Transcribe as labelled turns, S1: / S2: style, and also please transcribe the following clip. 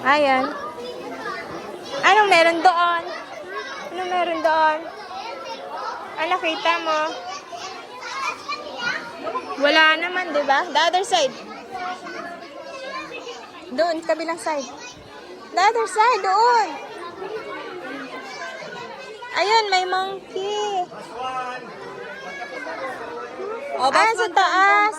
S1: Ayan. Anong meron doon? Anong meron doon? Ano nakita mo? Wala naman, di ba? The other side. Doon, kabilang side. The other side, doon. Ayun, may monkey.
S2: Oh,
S1: Ah, sa taas.